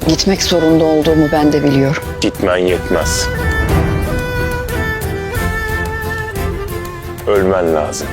Gitmek zorunda olduğumu ben de biliyorum. Gitmen yetmez. Ölmen lazım.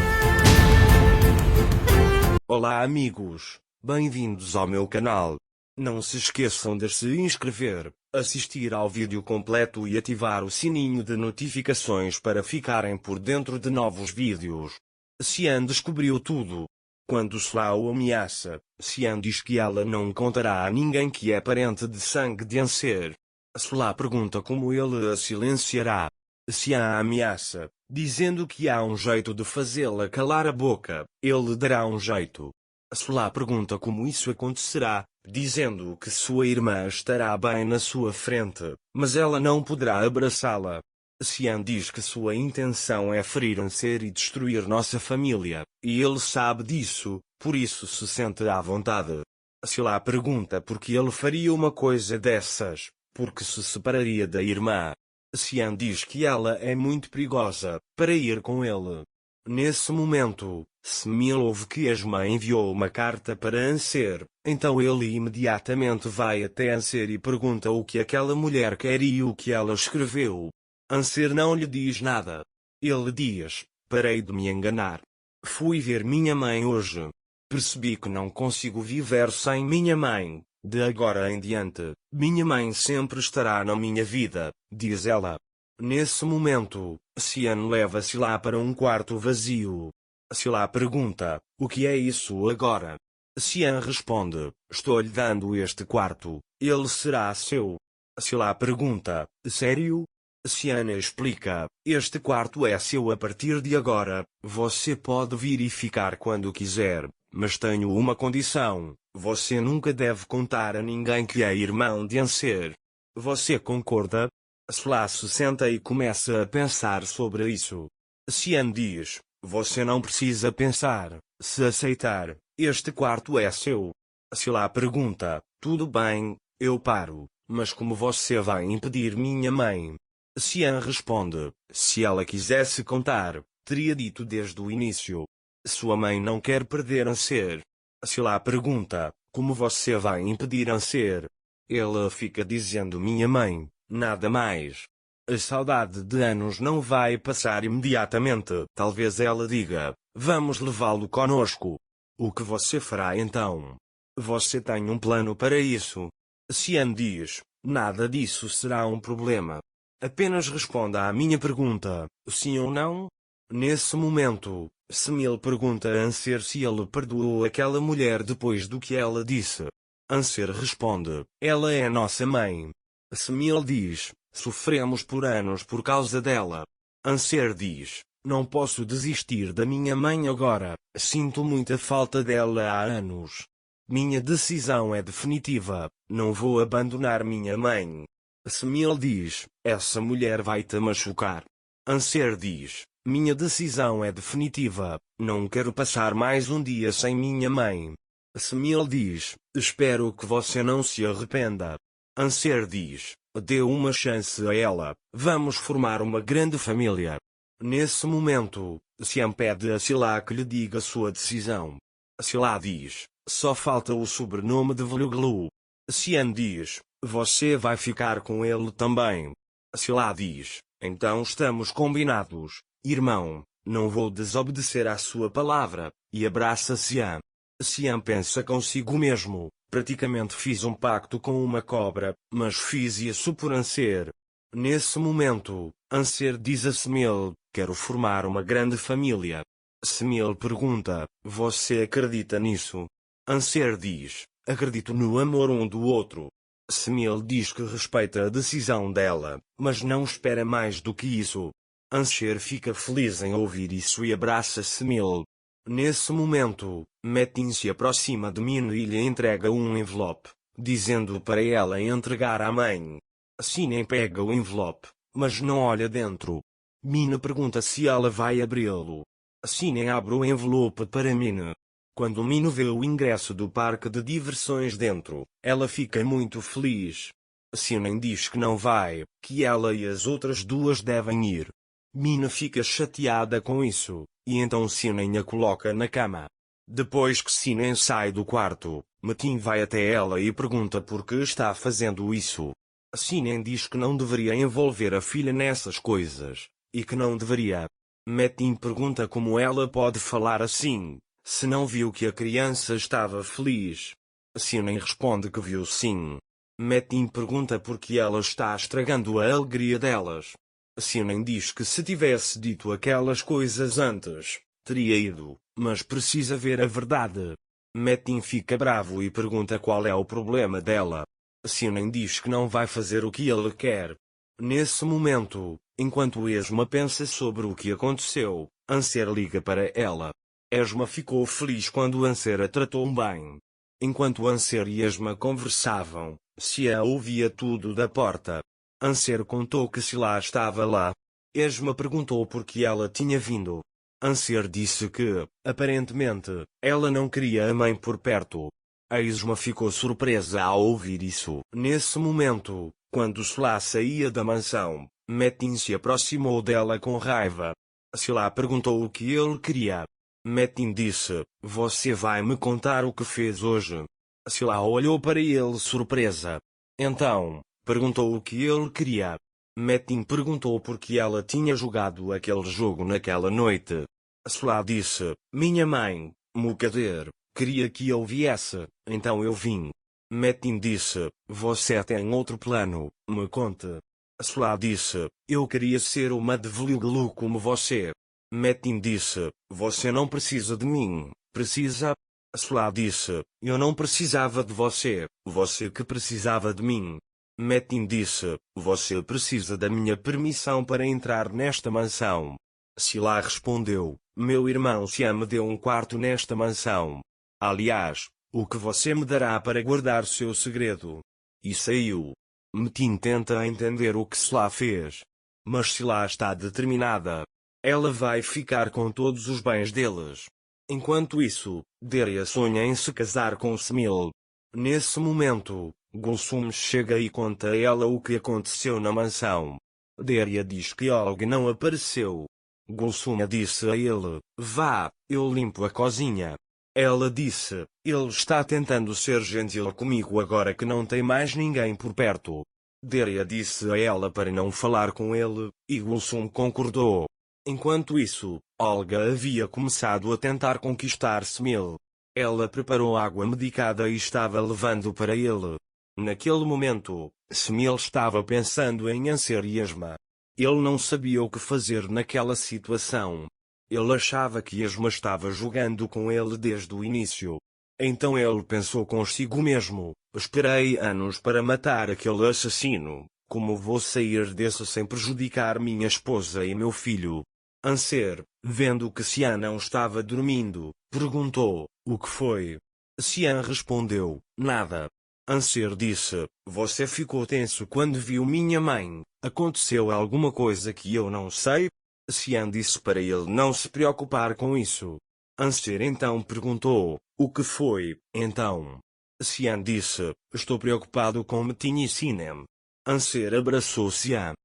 Olá amigos, bem-vindos ao meu canal. Não se esqueçam de se inscrever, assistir ao vídeo completo e ativar o sininho de notificações para ficarem por dentro de novos vídeos. Xian descobriu tudo. Quando Slow ameaça, Xian diz que ela não contará a ninguém que é parente de sangue de Anser. Slow pergunta como ele a silenciará. Xian ameaça, dizendo que há um jeito de fazê-la calar a boca, ele dará um jeito. Slow pergunta como isso acontecerá, dizendo que sua irmã estará bem na sua frente, mas ela não poderá abraçá-la. Xian diz que sua intenção é ferir Anser e destruir nossa família, e ele sabe disso, por isso se sente à vontade. Slow pergunta por que ele faria uma coisa dessas, porque se separaria da irmã. Xian diz que ela é muito perigosa, para ir com ele. Nesse momento, Smil ouve que Esma enviou uma carta para Anser, então ele imediatamente vai até Anser e pergunta o que aquela mulher quer e o que ela escreveu. Anser não lhe diz nada. Ele diz, parei de me enganar. Fui ver minha mãe hoje. Percebi que não consigo viver sem minha mãe. De agora em diante, minha mãe sempre estará na minha vida, diz ela. Nesse momento, Xian leva-se lá para um quarto vazio. Sila pergunta, o que é isso agora? Xian responde, estou-lhe dando este quarto, ele será seu. Sila pergunta, sério? Xian explica, este quarto é seu a partir de agora, você pode vir e ficar quando quiser, mas tenho uma condição, você nunca deve contar a ninguém que é irmão de Anser. Você concorda? Sila se senta e começa a pensar sobre isso. Xian diz, você não precisa pensar, se aceitar, este quarto é seu. Sila pergunta, tudo bem, eu paro, mas como você vai impedir minha mãe? Xian responde, se ela quisesse contar, teria dito desde o início. Sua mãe não quer perder Anser. Sila pergunta, como você vai impedir Anser? Ele fica dizendo minha mãe, nada mais. A saudade de anos não vai passar imediatamente. Talvez ela diga, vamos levá-lo conosco. O que você fará então? Você tem um plano para isso? Xian diz, nada disso será um problema. Apenas responda à minha pergunta, sim ou não? Nesse momento, Smil pergunta a Anser se ele perdoou aquela mulher depois do que ela disse. Anser responde, ela é nossa mãe. Smil diz, sofremos por anos por causa dela. Anser diz, não posso desistir da minha mãe agora, sinto muita falta dela há anos. Minha decisão é definitiva, não vou abandonar minha mãe. Smil diz, essa mulher vai te machucar. Anser diz, minha decisão é definitiva, não quero passar mais um dia sem minha mãe. Smil diz, espero que você não se arrependa. Anser diz, dê uma chance a ela, vamos formar uma grande família. Nesse momento, Xian pede a Sila que lhe diga sua decisão. Sila diz, só falta o sobrenome de Vluglu. Xian diz, você vai ficar com ele também. Sila diz, então estamos combinados, irmão, não vou desobedecer à sua palavra, e abraça Xian. Xian pensa consigo mesmo, praticamente fiz um pacto com uma cobra, mas fiz isso por Anser. Nesse momento, Anser diz a Smil, quero formar uma grande família. Smil pergunta, você acredita nisso? Anser diz, acredito no amor um do outro. Smil diz que respeita a decisão dela, mas não espera mais do que isso. Anser fica feliz em ouvir isso e abraça Smil. Nesse momento, Metin se aproxima de Min e lhe entrega um envelope, dizendo para ela entregar à mãe. Sinen pega o envelope, mas não olha dentro. Min pergunta se ela vai abri-lo. Sinen abre o envelope para Min. Quando Min vê o ingresso do parque de diversões dentro, ela fica muito feliz. Sinen diz que não vai, que ela e as outras duas devem ir. Min fica chateada com isso, e então Sinen a coloca na cama. Depois que Sinem sai do quarto, Metin vai até ela e pergunta por que está fazendo isso. Sinem diz que não deveria envolver a filha nessas coisas, e que não deveria. Metin pergunta como ela pode falar assim, se não viu que a criança estava feliz. Sinem responde que viu sim. Metin pergunta por que ela está estragando a alegria delas. Sinem diz que se tivesse dito aquelas coisas antes, teria ido, mas precisa ver a verdade. Metin fica bravo e pergunta qual é o problema dela. Sinem diz que não vai fazer o que ele quer. Nesse momento, enquanto Esma pensa sobre o que aconteceu, Anser liga para ela. Esma ficou feliz quando Anser a tratou bem. Enquanto Anser e Esma conversavam, Sia ouvia tudo da porta. Anser contou que Sila estava lá. Esma perguntou por que ela tinha vindo. Anser disse que, aparentemente, ela não queria a mãe por perto. A Esma ficou surpresa ao ouvir isso. Nesse momento, quando Sila saía da mansão, Metin se aproximou dela com raiva. Sila perguntou o que ele queria. Metin disse, você vai me contar o que fez hoje? Sila olhou para ele surpresa. Então, perguntou o que ele queria. Metin perguntou por que ela tinha jogado aquele jogo naquela noite. Sila disse, minha mãe, Mukader, queria que eu viesse, então eu vim. Metin disse, você tem outro plano, me conte. Sila disse, eu queria ser uma Devluglu como você. Metin disse, você não precisa de mim, precisa? Sila disse, eu não precisava de você, você que precisava de mim. Metin disse, você precisa da minha permissão para entrar nesta mansão. Sila respondeu, meu irmão Sia me deu um quarto nesta mansão. Aliás, o que você me dará para guardar seu segredo? E saiu. Metin tenta entender o que Sila fez. Mas Sila está determinada. Ela vai ficar com todos os bens deles. Enquanto isso, Deria sonha em se casar com Smil. Nesse momento, Gulsum chega e conta a ela o que aconteceu na mansão. Deria diz que Olga não apareceu. Gulsum disse a ele, vá, eu limpo a cozinha. Ela disse, ele está tentando ser gentil comigo agora que não tem mais ninguém por perto. Deria disse a ela para não falar com ele, e Gulsum concordou. Enquanto isso, Olga havia começado a tentar conquistar Smil. Ela preparou água medicada e estava levando para ele. Naquele momento, Smil estava pensando em Anser e Esma. Ele não sabia o que fazer naquela situação. Ele achava que Esma estava jogando com ele desde o início. Então ele pensou consigo mesmo, esperei anos para matar aquele assassino, como vou sair desse sem prejudicar minha esposa e meu filho? Anser, vendo que Sian não estava dormindo, perguntou, o que foi? Sian respondeu, nada. Anser disse, você ficou tenso quando viu minha mãe, aconteceu alguma coisa que eu não sei? Sian disse para ele não se preocupar com isso. Anser então perguntou, o que foi, então? Sian disse, estou preocupado com Metin e Sinem. Anser abraçou Sian.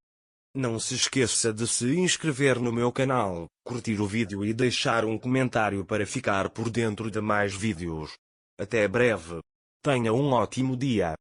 Não se esqueça de se inscrever no meu canal, curtir o vídeo e deixar um comentário para ficar por dentro de mais vídeos. Até breve. Tenha um ótimo dia.